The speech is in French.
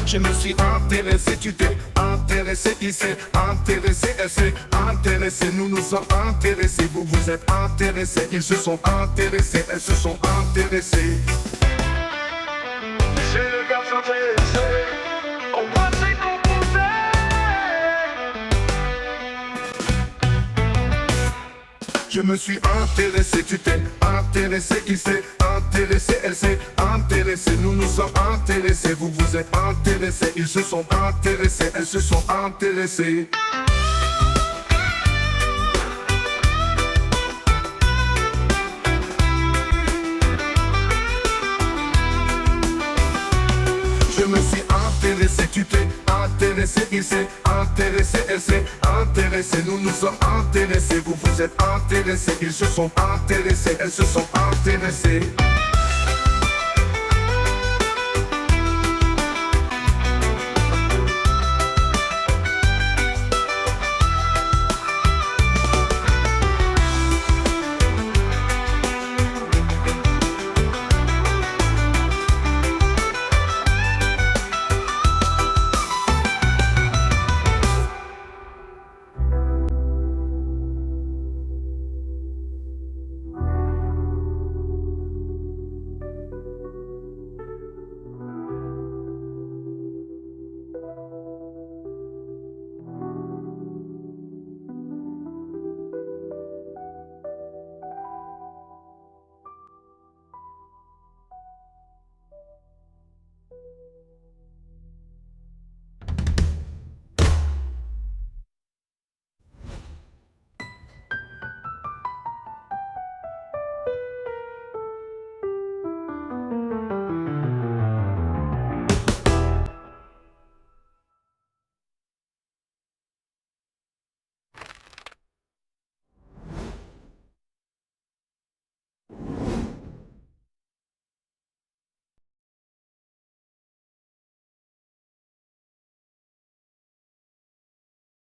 Je me suis intéressé, tu t'es intéressé, il s'est intéressé, elle s'est intéressée, nous nous sommes intéressés, vous vous êtes intéressés, ils se sont intéressés, elles se sont intéressées. C'est le garçon intéressé, au passé composé. Je me suis intéressé, tu t'es intéressé, il s'est intéressé, elle s'est intéressée, nous nous sommes intéressés, vous vous êtes intéressés, ils se sont intéressés, elles se sont intéressées. Je me suis intéressé, tu t'es intéressé, il s'est intéressé, elle s'est intéressée, nous nous sommes intéressés, vous vous êtes intéressés, ils se sont intéressés, elles se sont intéressées.